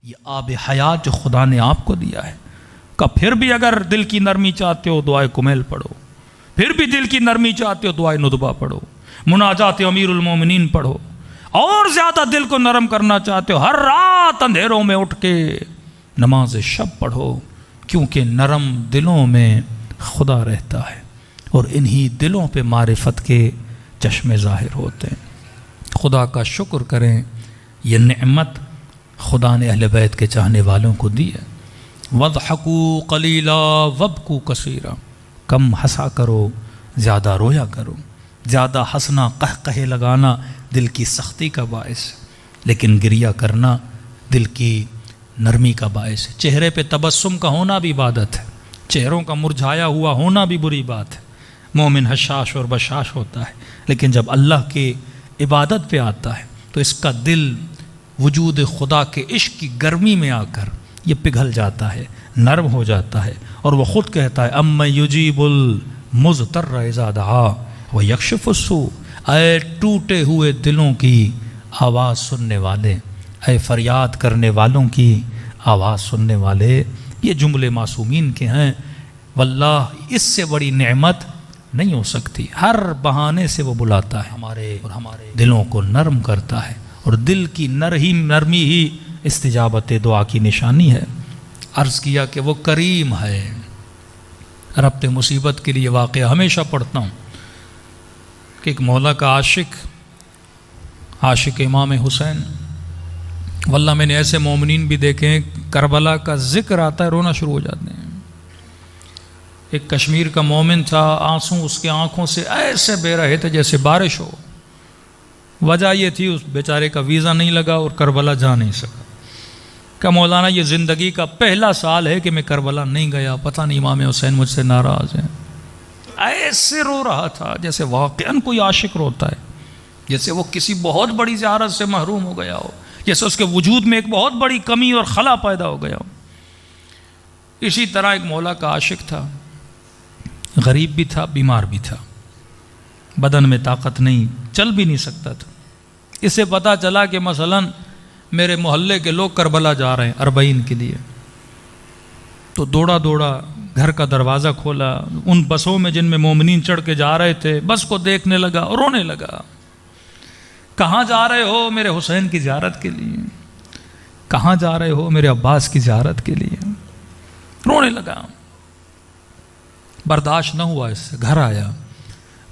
یہ آب حیات جو خدا نے آپ کو دیا ہے کہ پھر بھی اگر دل کی نرمی چاہتے ہو دعائے کمیل پڑھو، پھر بھی دل کی نرمی چاہتے ہو دعائے ندبہ پڑھو، مناجات امیر المومنین پڑھو، اور زیادہ دل کو نرم کرنا چاہتے ہو ہر رات اندھیروں میں اٹھ کے نماز شب پڑھو، کیونکہ نرم دلوں میں خدا رہتا ہے اور انہی دلوں پہ معرفت کے چشمے ظاہر ہوتے ہیں۔ خدا کا شکر کریں، یہ نعمت خدا نے اہل بیت کے چاہنے والوں کو دی ہے۔ وَضْحَكُوا قَلِيلًا وَابْكُوا كَثِيرًا، کم ہنسا کرو زیادہ رویا کرو۔ زیادہ ہنسنا قہقہے لگانا دل کی سختی کا باعث ہے، لیکن گریہ کرنا دل کی نرمی کا باعث ہے۔ چہرے پہ تبسم کا ہونا بھی عبادت ہے، چہروں کا مرجھایا ہوا ہونا بھی بری بات ہے۔ مومن حشاش اور بشاش ہوتا ہے، لیکن جب اللہ کے عبادت پہ آتا ہے تو اس کا دل وجود خدا کے عشق کی گرمی میں آ کر یہ پگھل جاتا ہے، نرم ہو جاتا ہے، اور وہ خود کہتا ہے اَمَّن يُجِيبُ الْمُضْطَرَّ إِذَا دَعَاهُ وَيَكْشِفُ السُّوءَ، اے ٹوٹے ہوئے دلوں کی آواز سننے والے، اے فریاد کرنے والوں کی آواز سننے والے۔ یہ جملے معصومین کے ہیں، واللہ اس سے بڑی نعمت نہیں ہو سکتی۔ ہر بہانے سے وہ بلاتا ہے ہمارے دلوں کو نرم کرتا ہے، اور دل کی نرمی ہی استجابت دعا کی نشانی ہے۔ عرض کیا کہ وہ کریم ہے۔ ربط مصیبت کے لیے واقعہ ہمیشہ پڑھتا ہوں کہ ایک مولا کا عاشق امام حسین، واللہ میں نے ایسے مومنین بھی دیکھے ہیں کربلا کا ذکر آتا ہے رونا شروع ہو جاتے ہیں۔ ایک کشمیر کا مومن تھا، آنسو اس کے آنکھوں سے ایسے بہ رہے تھے جیسے بارش ہو۔ وجہ یہ تھی اس بیچارے کا ویزا نہیں لگا اور کربلا جا نہیں سکا۔ کہ مولانا یہ زندگی کا پہلا سال ہے کہ میں کربلا نہیں گیا، پتہ نہیں امام حسین مجھ سے ناراض ہیں۔ ایسے رو رہا تھا جیسے واقعاً کوئی عاشق روتا ہے، جیسے وہ کسی بہت بڑی زیارت سے محروم ہو گیا ہو، جیسے اس کے وجود میں ایک بہت بڑی کمی اور خلا پیدا ہو گیا ہو۔ اسی طرح ایک مولا کا عاشق تھا، غریب بھی تھا، بیمار بھی تھا، بدن میں طاقت نہیں، چل بھی نہیں سکتا تھا۔ اسے پتہ چلا کہ مثلاً میرے محلے کے لوگ کربلا جا رہے ہیں 40 کے لیے، تو دوڑا گھر کا دروازہ کھولا، ان بسوں میں جن میں مومنین چڑھ کے جا رہے تھے بس کو دیکھنے لگا اور رونے لگا۔ کہاں جا رہے ہو؟ میرے حسین کی زیارت کے لیے۔ کہاں جا رہے ہو؟ میرے عباس کی زیارت کے لیے۔ رونے لگا، برداشت نہ ہوا اس سے، گھر آیا،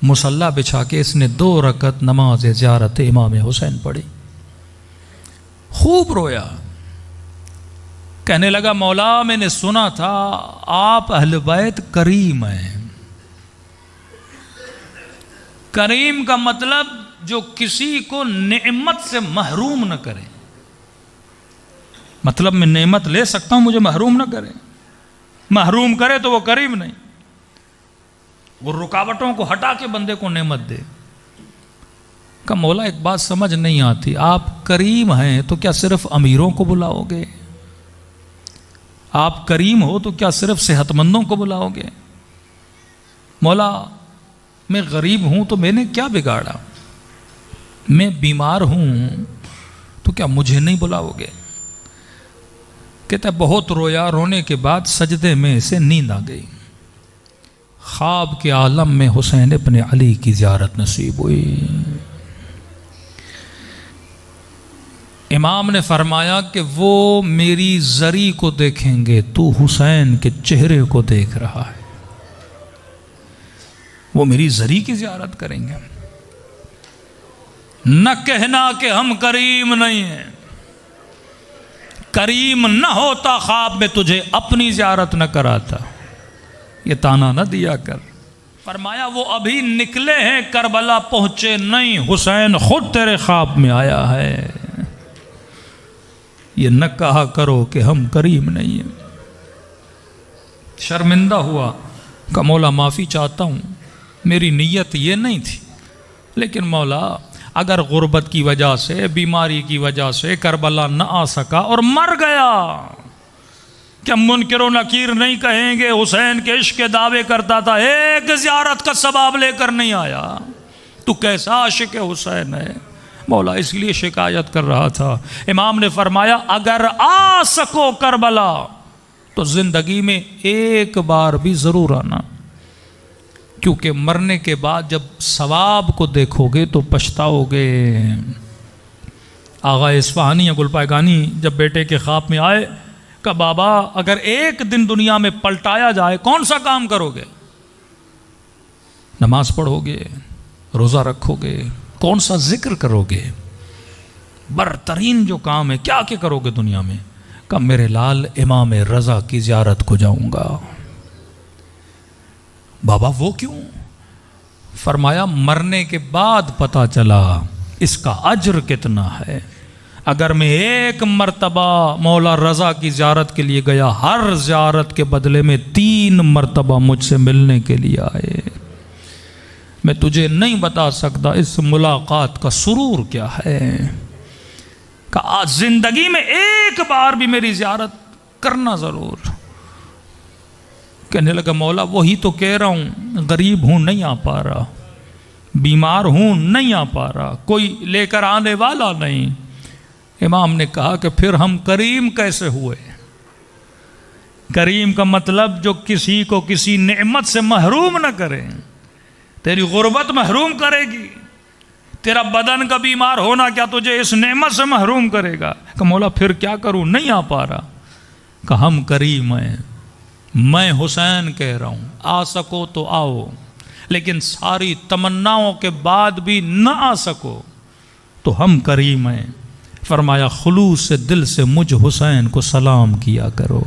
مصلی بچھا کے اس نے 2 رکعت نماز زیارت امام حسین پڑھی، خوب رویا۔ کہنے لگا مولا میں نے سنا تھا آپ اہل بیت کریم ہیں۔ کریم کا مطلب جو کسی کو نعمت سے محروم نہ کرے، مطلب میں نعمت لے سکتا ہوں مجھے محروم نہ کرے، محروم کرے تو وہ کریم نہیں، وہ رکاوٹوں کو ہٹا کے بندے کو نعمت دے۔ کہ مولا ایک بات سمجھ نہیں آتی، آپ کریم ہیں تو کیا صرف امیروں کو بلاؤ گے؟ آپ کریم ہو تو کیا صرف صحت مندوں کو بلاؤ گے؟ مولا میں غریب ہوں تو میں نے کیا بگاڑا؟ میں بیمار ہوں تو کیا مجھے نہیں بلاؤ گے؟ کہتا ہے بہت رویا، رونے کے بعد سجدے میں سے نیند آ گئی، خواب کے عالم میں حسین ابن علی کی زیارت نصیب ہوئی۔ امام نے فرمایا کہ وہ میری زری کو دیکھیں گے، تو حسین کے چہرے کو دیکھ رہا ہے، وہ میری زری کی زیارت کریں گے۔ نہ کہنا کہ ہم کریم نہیں ہیں، کریم نہ ہوتا خواب میں تجھے اپنی زیارت نہ کراتا، یہ تانا نہ دیا کر۔ فرمایا وہ ابھی نکلے ہیں کربلا پہنچے نہیں، حسین خود تیرے خواب میں آیا ہے، یہ نہ کہا کرو کہ ہم کریم نہیں ہیں۔ شرمندہ ہوا کہ مولا معافی چاہتا ہوں، میری نیت یہ نہیں تھی، لیکن مولا اگر غربت کی وجہ سے، بیماری کی وجہ سے کربلا نہ آ سکا اور مر گیا، کیا منکر و نکیر نہیں کہیں گے حسین کے عشق کے دعوے کرتا تھا، ایک زیارت کا ثواب لے کر نہیں آیا، تو کیسا عاشق حسین ہے؟ مولا اس لیے شکایت کر رہا تھا۔ امام نے فرمایا اگر آ سکو کربلا تو زندگی میں ایک بار بھی ضرور آنا، کیونکہ مرنے کے بعد جب ثواب کو دیکھو گے تو پچھتاؤ گے۔ آغا اصفہانی یا گلپائے جب بیٹے کے خواب میں آئے کہ بابا اگر ایک دن دنیا میں پلٹایا جائے کون سا کام کرو گے؟ نماز پڑھو گے، روزہ رکھو گے، کون سا ذکر کرو گے؟ برترین جو کام ہے کیا کہ کرو گے دنیا میں؟ کہ میرے لال امام رضا کی زیارت کو جاؤں گا۔ بابا وہ کیوں؟ فرمایا مرنے کے بعد پتا چلا اس کا اجر کتنا ہے۔ اگر میں ایک مرتبہ مولا رضا کی زیارت کے لیے گیا، ہر زیارت کے بدلے میں 3 مرتبہ مجھ سے ملنے کے لیے آئے۔ میں تجھے نہیں بتا سکتا اس ملاقات کا سرور کیا ہے کہ آج زندگی میں ایک بار بھی میری زیارت کرنا ضرور۔ کہنے لگا مولا وہی تو کہہ رہا ہوں، غریب ہوں نہیں آ پا رہا، بیمار ہوں نہیں آ پا رہا، کوئی لے کر آنے والا نہیں۔ امام نے کہا کہ پھر ہم کریم کیسے ہوئے؟ کریم کا مطلب جو کسی کو کسی نعمت سے محروم نہ کرے۔ تیری غربت محروم کرے گی، تیرا بدن کا بیمار ہونا کیا تجھے اس نعمت سے محروم کرے گا؟ کہ مولا پھر کیا کروں، نہیں آ پا رہا۔ کہ ہم کریم ہیں، میں حسین کہہ رہا ہوں آ سکو تو آؤ، لیکن ساری تمناؤں کے بعد بھی نہ آ سکو تو ہم کریم ہیں۔ فرمایا خلوص سے دل سے مجھ حسین کو سلام کیا کرو،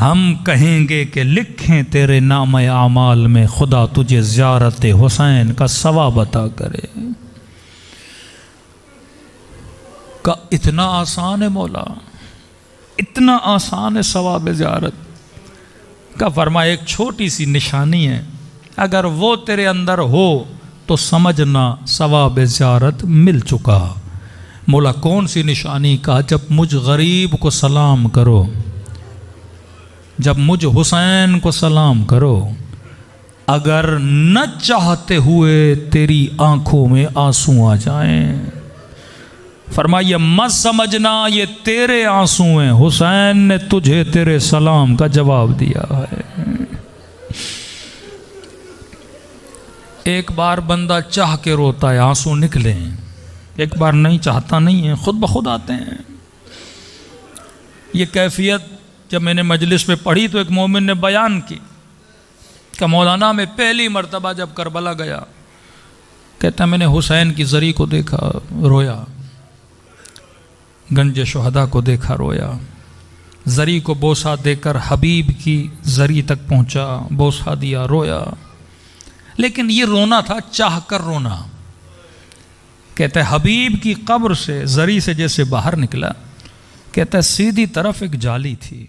ہم کہیں گے کہ لکھیں تیرے نام اعمال میں، خدا تجھے زیارت حسین کا ثواب عطا کرے۔ کہ اتنا آسان ہے مولا، اتنا آسان ہے ثواب زیارت کا؟ فرمایا ایک چھوٹی سی نشانی ہے، اگر وہ تیرے اندر ہو تو سمجھنا ثواب زیارت مل چکا۔ مولا کون سی نشانی؟ کا جب مجھ غریب کو سلام کرو، جب مجھ حسین کو سلام کرو، اگر نہ چاہتے ہوئے تیری آنکھوں میں آنسو آ جائیں، فرمایا مت سمجھنا یہ تیرے آنسو ہیں، حسین نے تجھے تیرے سلام کا جواب دیا ہے۔ ایک بار بندہ چاہ کے روتا ہے آنسو نکلیں، ایک بار نہیں چاہتا نہیں ہے، خود بخود آتے ہیں۔ یہ کیفیت جب میں نے مجلس میں پڑھی تو ایک مومن نے بیان کی کہ مولانا میں پہلی مرتبہ جب کربلا گیا، کہتا میں نے حسین کی زری کو دیکھا رویا، گنج شہداء کو دیکھا رویا، زری کو بوسہ دے کر حبیب کی زری تک پہنچا، بوسہ دیا رویا، لیکن یہ رونا تھا چاہ کر رونا۔ کہتا ہے حبیب کی قبر سے زری سے جیسے باہر نکلا، کہتا ہے سیدھی طرف ایک جالی تھی،